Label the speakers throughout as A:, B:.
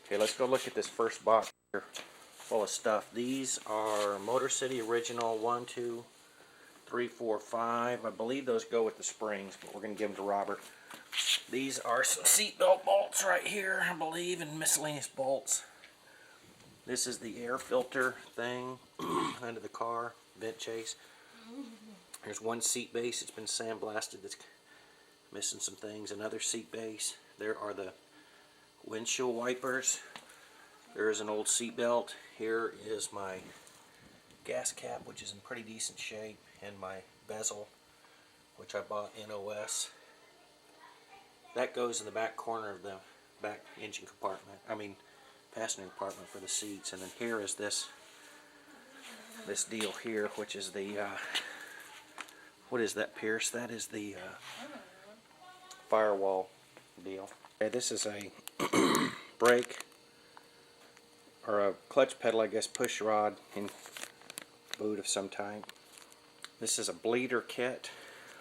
A: Okay, let's go look at this first box here, full of stuff. These are Motor City Original 1, 2, 3, 4, 5. I believe those go with the springs, but we're going to give them to Robert. These are some seatbelt bolts right here, I believe, and miscellaneous bolts. This is the air filter thing under the car, vent chase. There's one seat base, it's been sandblasted, that's missing some things. Another seat base. There are the windshield wipers. There is an old seat belt. Here is my gas cap, which is in pretty decent shape, and my bezel, which I bought in OS. That goes in the back corner of the back engine compartment, passenger compartment for the seats. And then here is this deal here, which is the what is that, Pierce? That is the firewall deal. Okay, this is a brake or a clutch pedal, I guess, push rod in boot of some type. This is a bleeder kit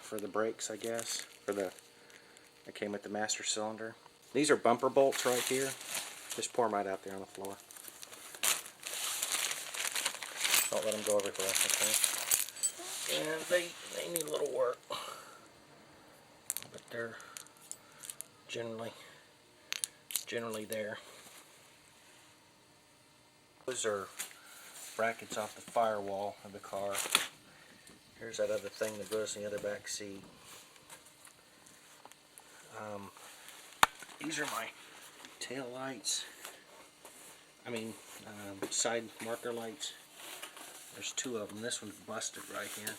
A: for the brakes, I guess, for the that came with the master cylinder. These are bumper bolts right here. Just pour them right out there on the floor. Don't let them go everywhere, okay? And they need a little work, but they're generally there. Those are brackets off the firewall of the car. Here's that other thing that goes in the other back seat. These are my tail lights. Side marker lights. There's two of them. This one's busted right here.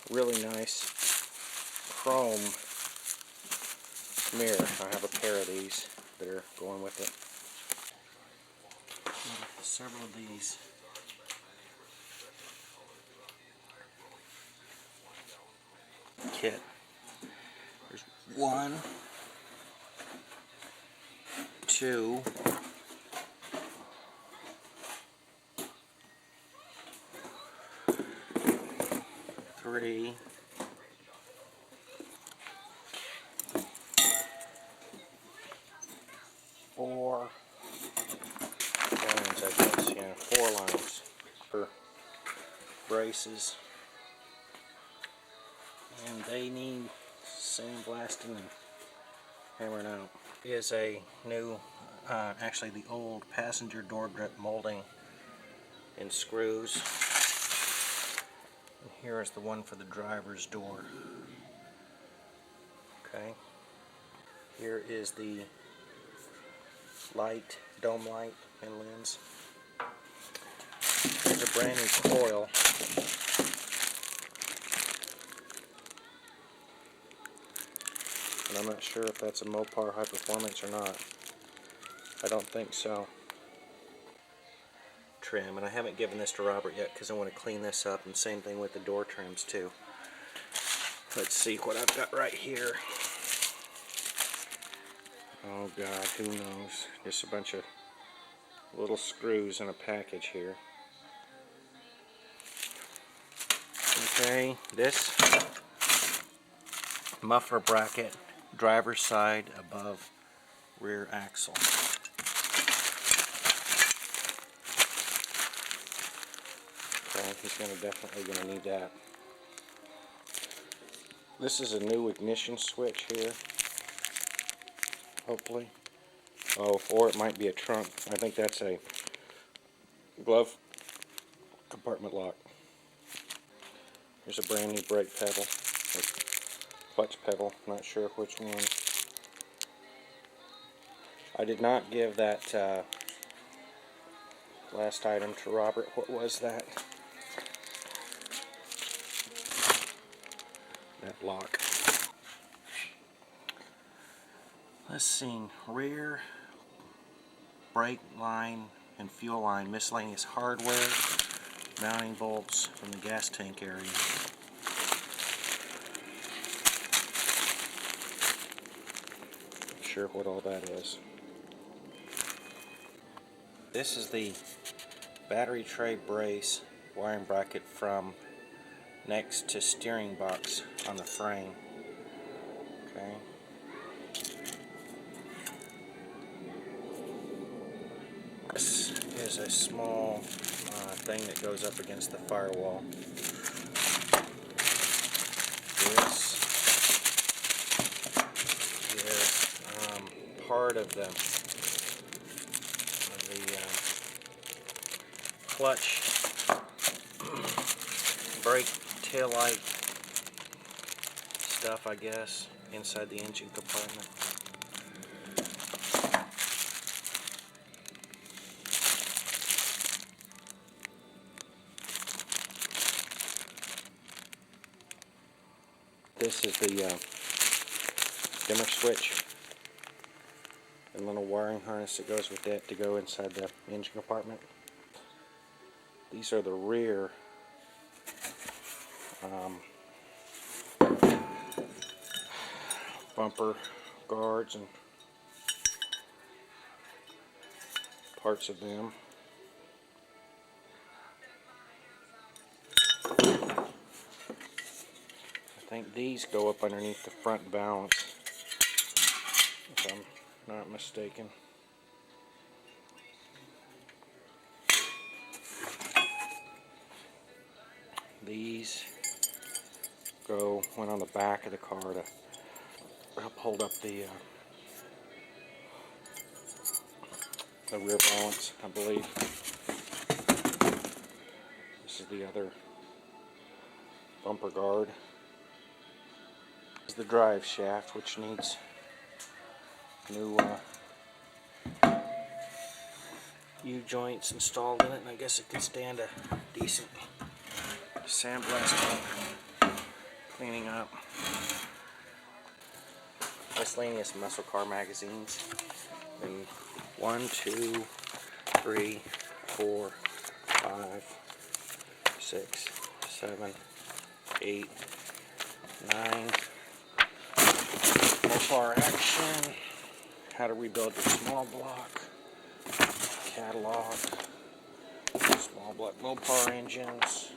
A: Really nice chrome mirror. I have a pair of these that are going with it. Several of these. Kit. There's 1, 2, 3, 4 lines, I guess. Yeah, 4 lines for braces. And they need sandblasting and hammering out. Is a new, actually the old passenger door grip molding in screws. And here is the one for the driver's door. Okay. Here is the light, dome light and lens. There's a brand new coil. And I'm not sure if that's a Mopar High Performance or not. I don't think so. Trim, and I haven't given this to Robert yet because I want to clean this up, and same thing with the door trims too. Let's see what I've got right here. Oh God, who knows? Just a bunch of little screws in a package here. Okay, this muffler bracket, driver's side above rear axle. Okay, he's definitely gonna need that. This is a new ignition switch here. Hopefully. Oh, or it might be a trunk. I think that's a glove compartment lock. There's a brand new brake pedal, or clutch pedal, not sure which one. I did not give that last item to Robert. What was that? That lock. Let's see. Rear brake line and fuel line, miscellaneous hardware, mounting bolts from the gas tank area. Not sure what all that is. This is the battery tray brace wiring bracket from next to steering box on the frame. Okay. is a small thing that goes up against the firewall. This is part of the clutch, brake, tail light stuff, I guess, inside the engine compartment. This is the dimmer switch and little wiring harness that goes with it to go inside the engine compartment. These are the rear bumper guards and parts of them. I think these go up underneath the front balance, if I'm not mistaken. These went on the back of the car to help hold up the rear balance, I believe. This is the other bumper guard. This is the drive shaft, which needs new U-joints installed in it, and I guess it could stand a decent sandblasting, cleaning up. Miscellaneous muscle car magazines. And 1, 2, 3, 4, 5, 6, 7, 8, 9. Mopar action. How to rebuild your small block. Catalog. Small block Mopar engines.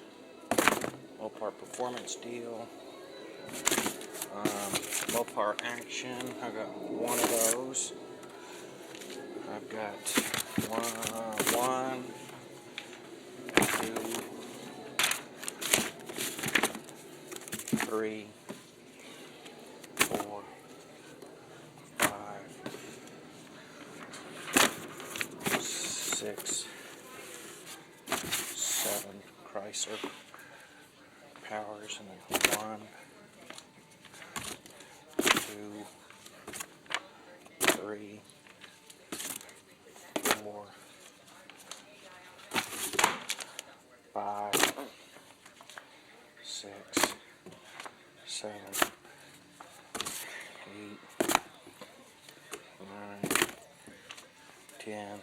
A: Mopar performance deal. Mopar action. I got one of those. I've got one, 2, 3, 4, 5, 6, 7 Chrysler powers, and then 1, 2, 3, 4, 5, 6, 7, 8, 9, 10,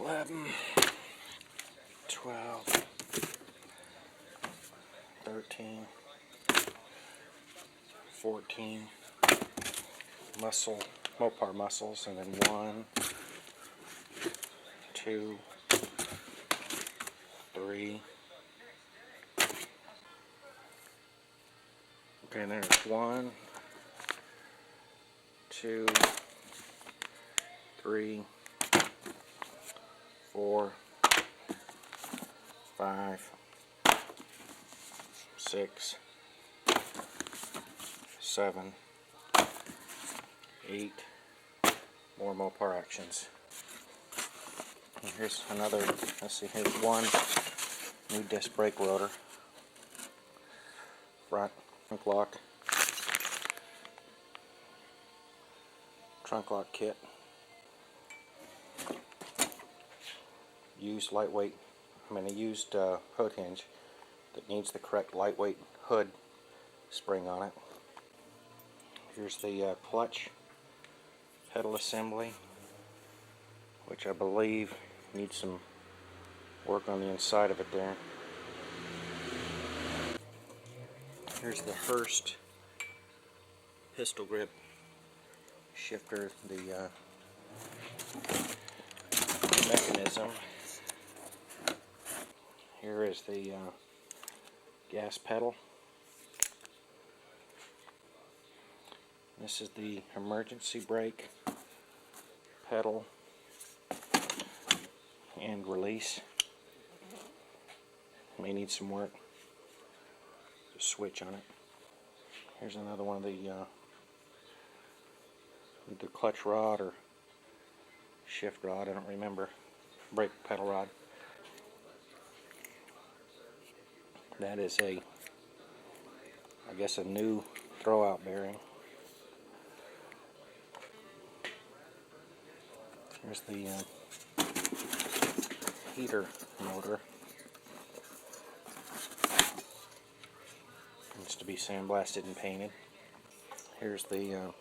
A: 11, 12, 13, 14 Mopar muscles, and then 1, 2, 3. Okay, and there's 1, 2, 3, 4, 5, 6, 7, 8 more Mopar actions. And here's another, let's see, here's one new disc brake rotor, front trunk lock kit, used lightweight, a used hood hinge that needs the correct lightweight hood spring on it. Here's the clutch pedal assembly, which I believe needs some work on the inside of it there. Here's the Hurst pistol grip shifter, the mechanism. Here is the gas pedal. This is the emergency brake pedal. and release. May need some work. Just switch on it. Here's another one of the either clutch rod or shift rod, I don't remember. Brake pedal rod. That is I guess a new throwout bearing. Here's the heater motor. Needs to be sandblasted and painted. Here's the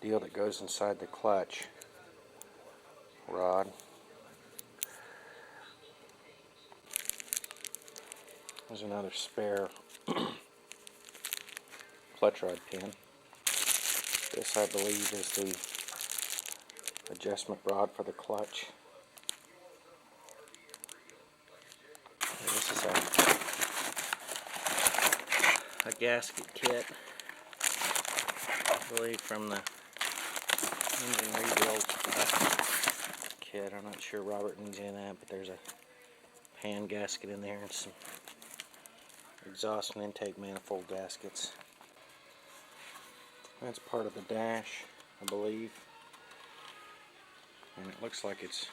A: deal that goes inside the clutch rod. There's another spare clutch rod pin. This, I believe, is the adjustment rod for the clutch. This is a gasket kit, I believe, from the engine rebuild kit. I'm not sure Robert needs any of that, but there's a pan gasket in there and some exhaust and intake manifold gaskets. That's part of the dash, I believe, and it looks like it's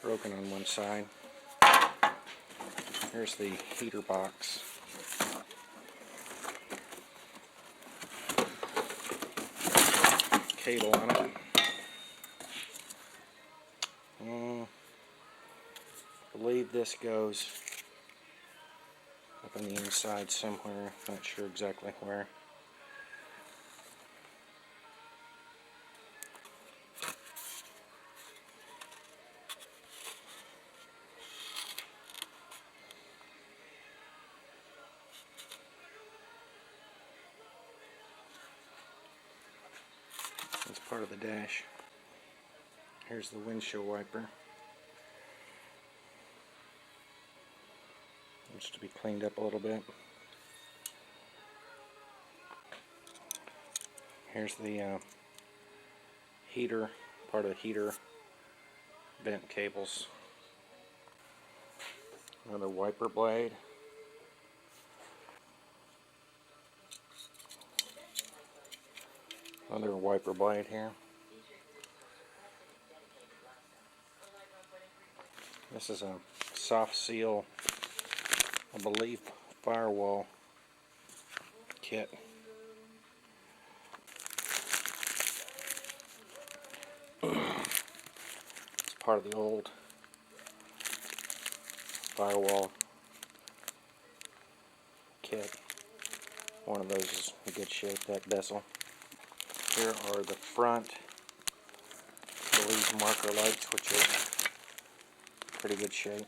A: broken on one side. Here's the heater box. Cable on it. I believe this goes up on the inside somewhere, not sure exactly where. It's part of the dash. Here's the windshield wiper. Needs to be cleaned up a little bit. Here's the heater, part of the heater vent cables. Another wiper blade. Another wiper blade here. This is a soft seal, I believe, firewall kit. It's part of the old firewall kit. One of those is in good shape, that bezel. Here are the front, I believe, marker lights, which are pretty good shape.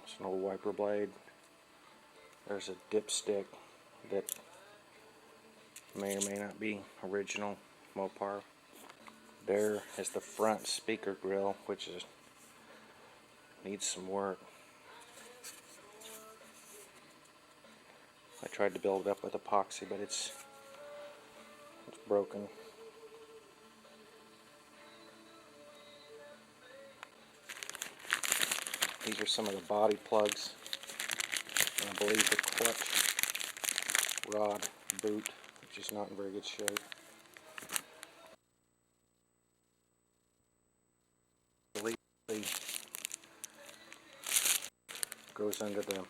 A: It's an old wiper blade. There's a dipstick that may or may not be original Mopar. There is the front speaker grill, which needs some work. I tried to build it up with epoxy, but it's broken. These are some of the body plugs, and I believe the clutch rod boot, which is not in very good shape. I believe it goes under the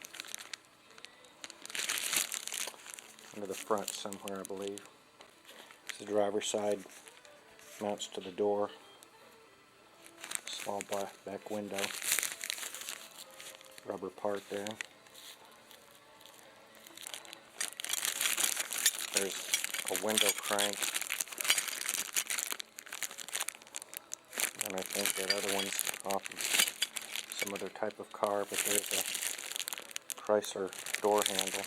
A: front somewhere, I believe. The driver's side mounts to the door. Small back window. Rubber part there. There's a window crank. And I think that other one's off of some other type of car, but there's a Chrysler door handle.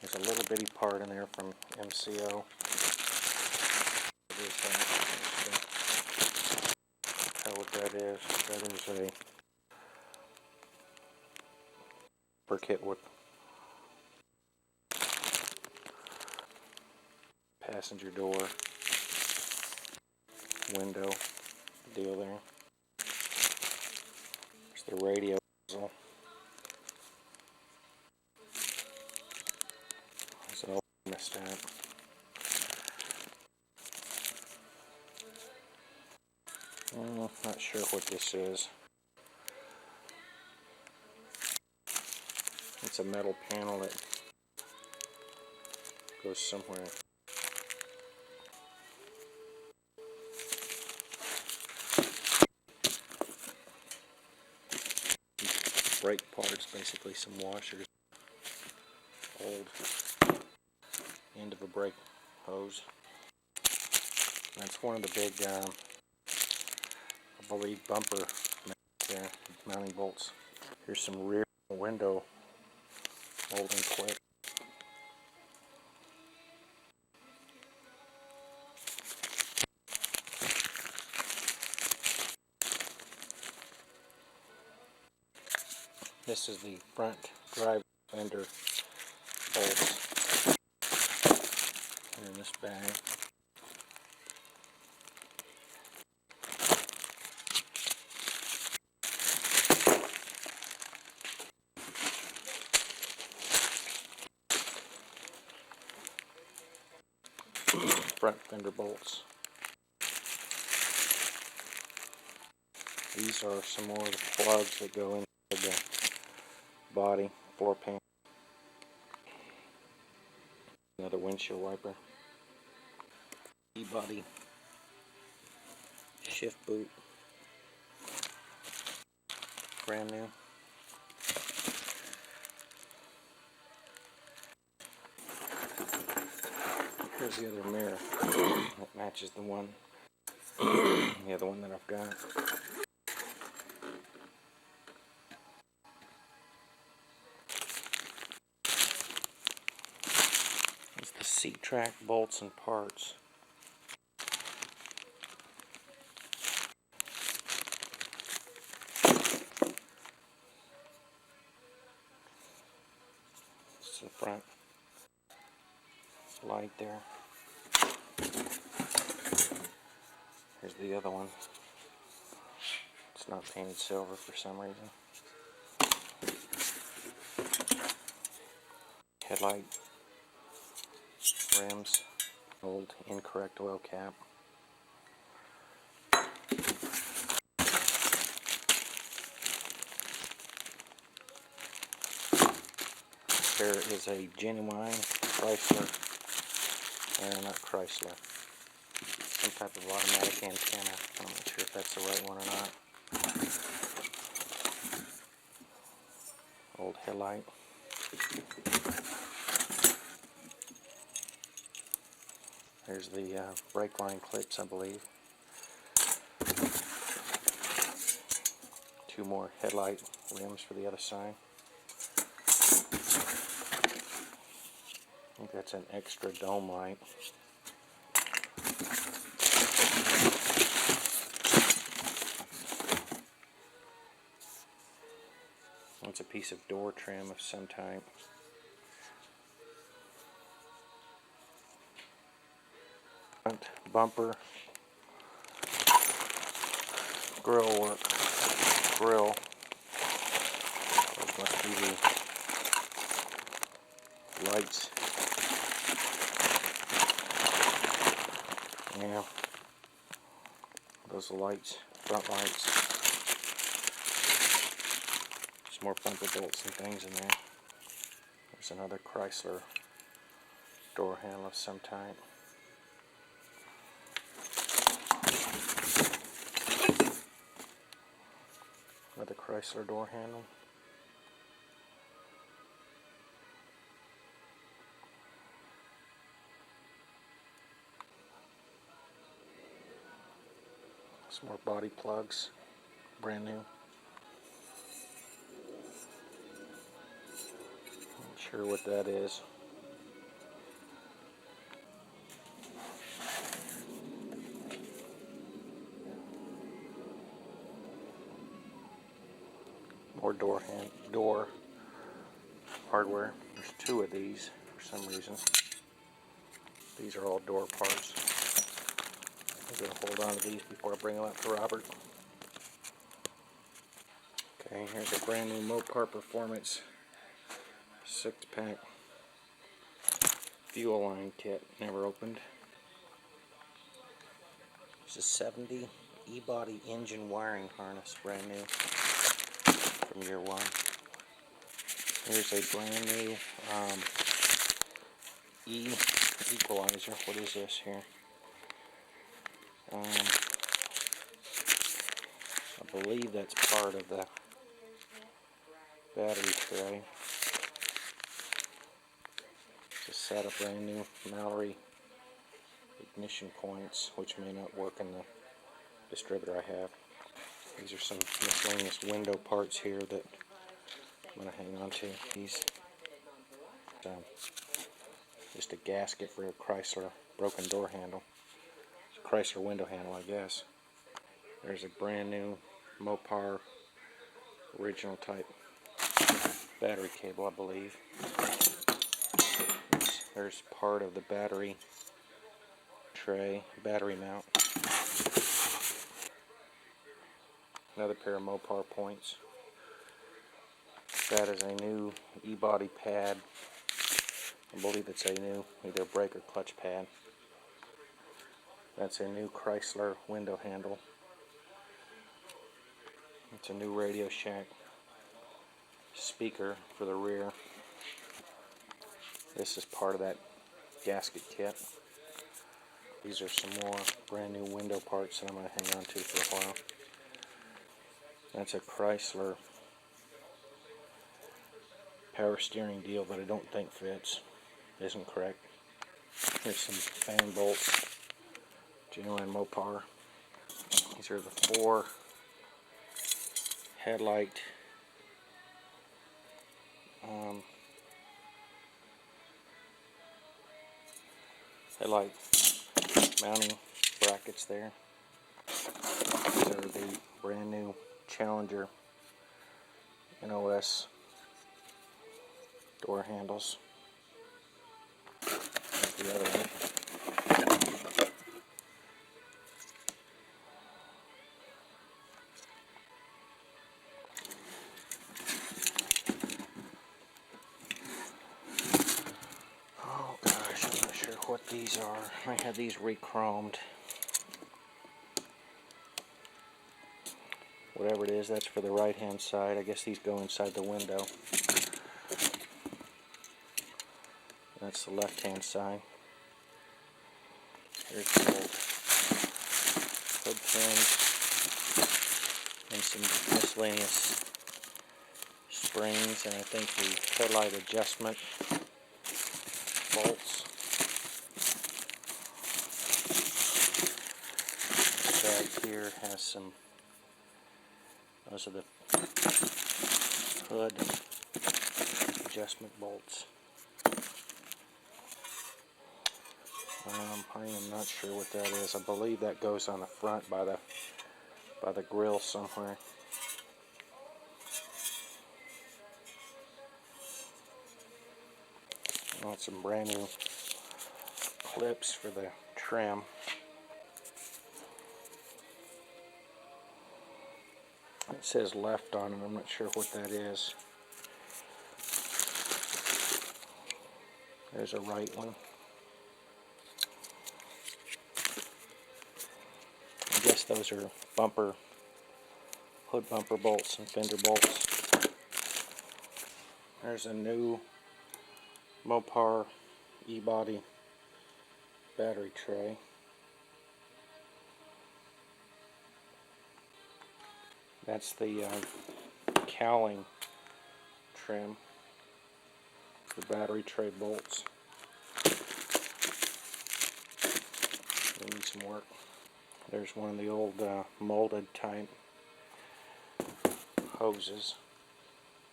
A: There's a little bitty part in there from MCO. that is. That is a per kit with passenger door, window deal there. There's the radio muzzle. It's all messed up. Not sure what this is. It's a metal panel that goes somewhere. Brake parts, basically some washers. Old end of a brake hose. That's one of the big, I believe, bumper there, mounting bolts. Here's some rear window molding clip. This is the front drive fender bolts. And in this bag. Front fender bolts. These are some more of the plugs that go into the body, floor pan. Another windshield wiper. E-body. Shift boot. Brand new. Here's the other mirror that matches the one, the other one that I've got. It's the seat track bolts and parts. This is the front light there. Here's the other one. It's not painted silver for some reason. Headlight rims, old incorrect oil cap. There is a genuine Chrysler, not Chrysler, some type of automatic antenna. I'm not sure if that's the right one or not. Old headlight. There's the brake line clips, I believe. Two more headlight rims for the other side. I think that's an extra dome light. It's a piece of door trim of some type. Front bumper, grill work, grill. Those must be the lights. Yeah, those lights, front lights. Some more bumper bolts and things in there. There's another Chrysler door handle of some type. Another Chrysler door handle. Some more body plugs, brand new. Not sure what that is. or door hardware. There's two of these for some reason. These are all door parts. I'm going to hold on to these before I bring them up to Robert. Okay, here's a brand new Mopar Performance 6-pack fuel line kit, never opened. It's a 70 E-body engine wiring harness, brand new from year one. Here's a brand new equalizer. What is this here? I believe that's part of the battery tray. It's a set of brand new Mallory ignition points, which may not work in the distributor I have. These are some miscellaneous window parts here that I'm going to hang on to. These, just a gasket for a Chrysler broken door handle. It's a Chrysler window handle, I guess. There's a brand new Mopar original type battery cable, I believe. There's part of the battery tray, battery mount. Another pair of Mopar points. That is a new E-body pad. I believe it's a new either brake or clutch pad. That's a new Chrysler window handle. It's a new Radio Shack speaker for the rear. This is part of that gasket kit. These are some more brand new window parts that I'm going to hang on to for a while. That's a Chrysler power steering deal that I don't think fits. Isn't correct. Here's some fan bolts. Genuine Mopar. These are the 4 headlight mounting brackets there. These are the brand new Challenger NOS door handles. There's the other one. Oh gosh, I'm not sure what these are. I had these re-chromed. Whatever it is, that's for the right hand side. I guess these go inside the window. That's the left hand side. Here's the old hood pins and some miscellaneous springs, and I think the headlight adjustment bolts. This bag here has some, those are the hood adjustment bolts. I am not sure what that is. I believe that goes on the front by the grill somewhere. Some brand new clips for the trim. It says left on it. I'm not sure what that is. There's a right one. I guess those are hood bumper bolts and fender bolts. There's a new Mopar E-body battery tray. That's the cowling trim. The battery tray bolts. They need some work. There's one of the old molded type hoses,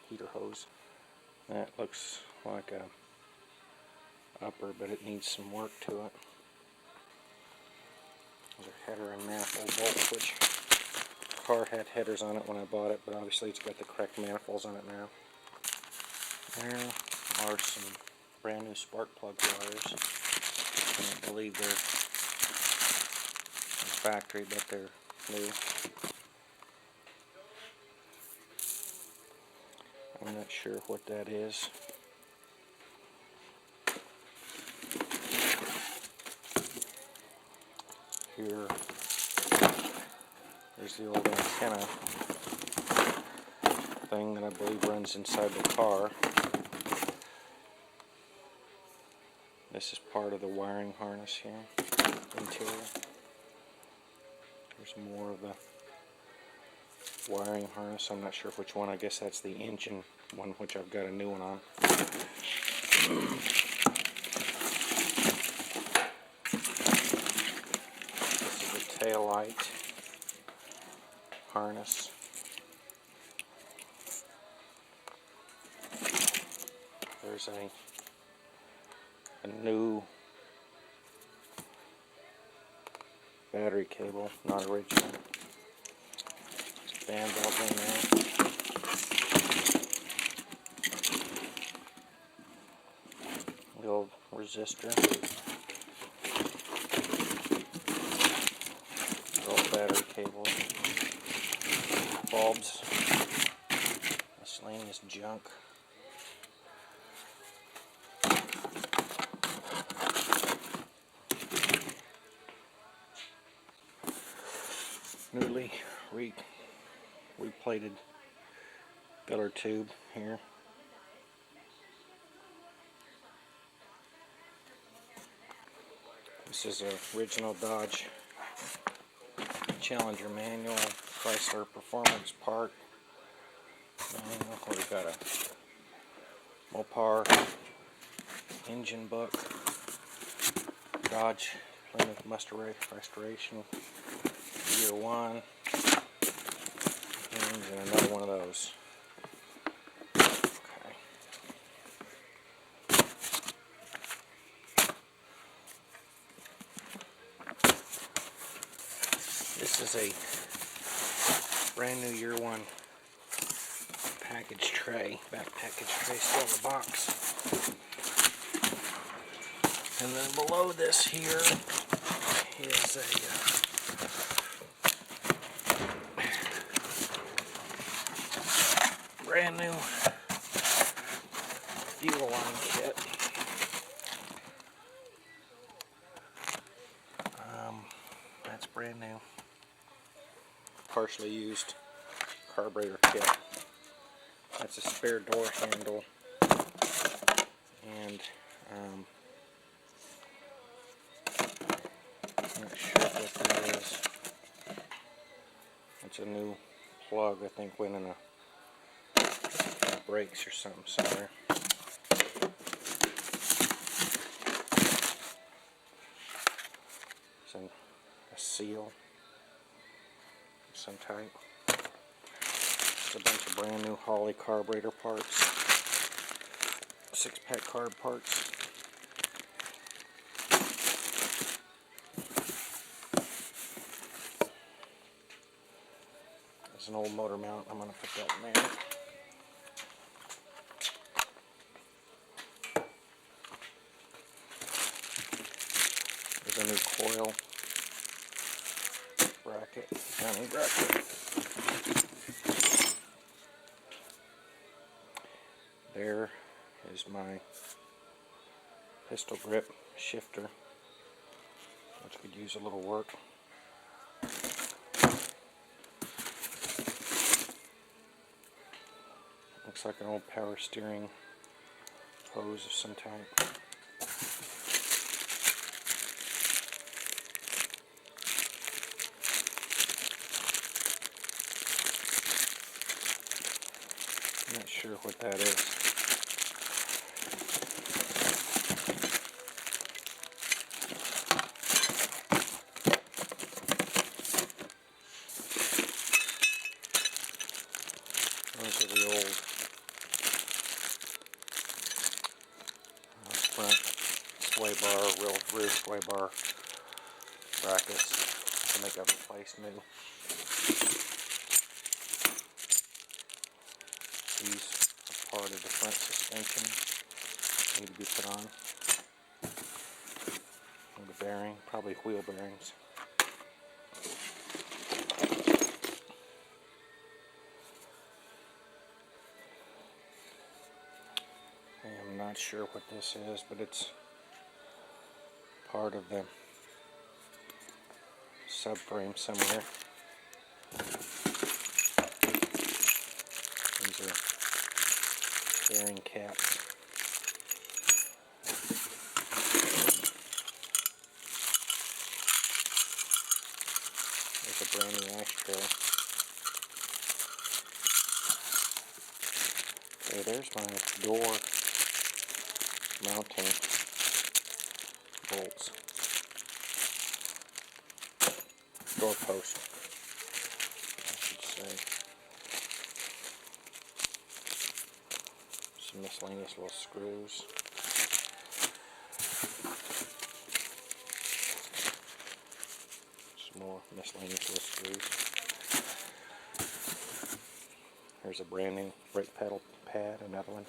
A: heater hose. That looks like a upper, but it needs some work to it. There's a header and manifold bolt switch. car had headers on it when I bought it, but obviously it's got the correct manifolds on it now. There are some brand new spark plug wires. I don't believe they're from factory, but they're new. I'm not sure what that is. Here is the old antenna thing that I believe runs inside the car. This is part of the wiring harness here, interior. There's more of the wiring harness. I'm not sure which one. I guess that's the engine one, which I've got a new one on. This is the tail light harness. There's a new battery cable, not original. There's a fan belt in there. The old resistor. The old battery cables. Bulbs. Miscellaneous junk. Newly replated filler tube here. This is an original Dodge Challenger manual, Chrysler Performance part manual. We've got a Mopar engine book, Dodge Plymouth Restoration, Year 1, and another one of those. Okay. This is a brand new Year 1 package tray, back package tray, still in the box. And then below this here is a brand new fuel line kit. That's brand new. Partially used carburetor kit. That's a spare door handle. And I'm not sure what that is. It's a new plug, I think, went in a brakes or something somewhere. It's a seal of some type. It's a bunch of brand new Holley carburetor parts. 6-pack carb parts. There's an old motor mount. I'm going to put that in there. There's a new coil bracket, mounting bracket. There is my pistol grip shifter, which could use a little work. Looks like an old power steering hose of some type. I'm not sure what that is. Those are the old front sway bar, rear sway bar brackets to make up the place new. These are part of the front suspension. Need to be put on. And the bearing, probably wheel bearings. I'm not sure what this is, but it's part of the subframe somewhere. These are bearing caps. There's a brand new ashtray. Okay, there's my door mounting bolts. Door post, I should say. Some miscellaneous little screws. Some more miscellaneous little screws. There's a brand new brake pedal pad, another one.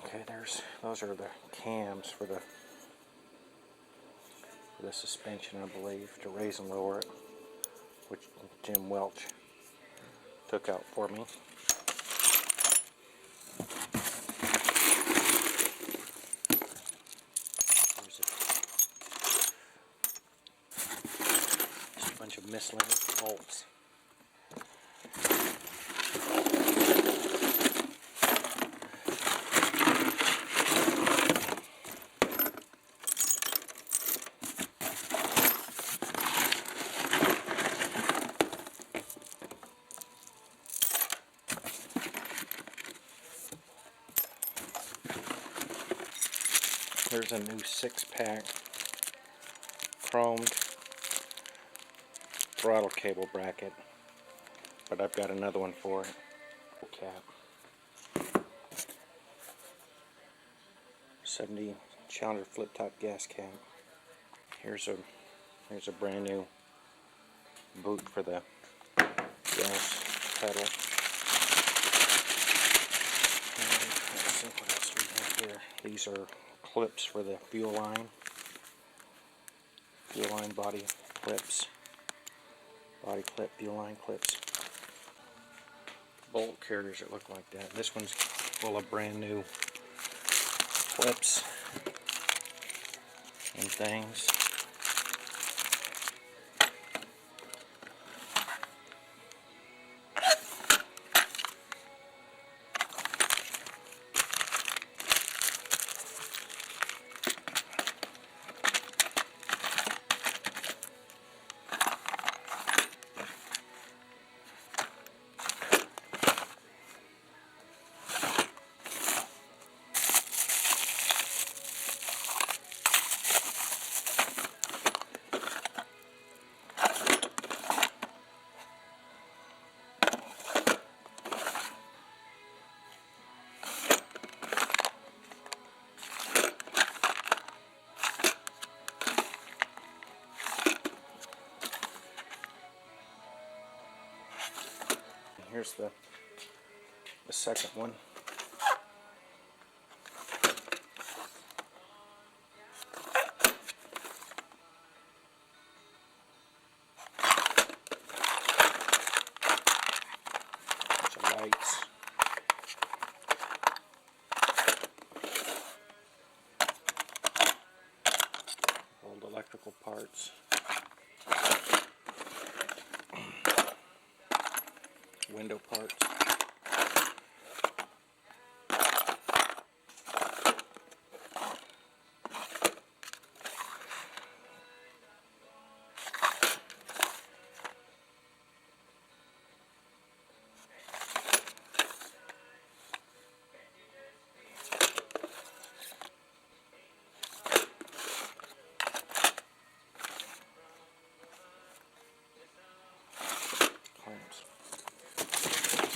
A: Okay, those are the cams for the suspension, I believe, to raise and lower it, which Jim Welch took out for me. There's just a bunch of miscellaneous bolts. There's a new 6-pack chromed throttle cable bracket, but I've got another one for it. Cap. 70 Challenger flip top gas cap. Here's a brand new boot for the gas pedal. Let's see what else we have here. These are clips for the fuel line body clips, body clip, fuel line clips, bolt carriers that look like that. This one's full of brand new clips and things. Here's the second one. Some lights. Old electrical parts. Window parts.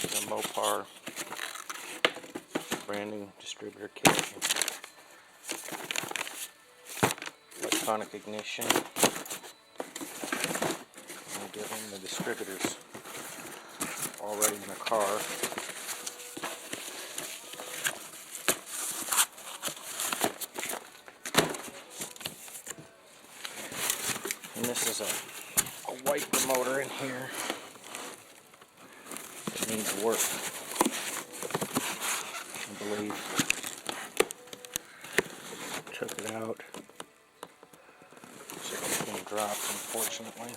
A: The Mopar brand new distributor kit. Electronic ignition. give him. The distributor's already in the car. And this is a wiper motor in here. It needs work, I believe. Took it out. So it's been dropped, unfortunately.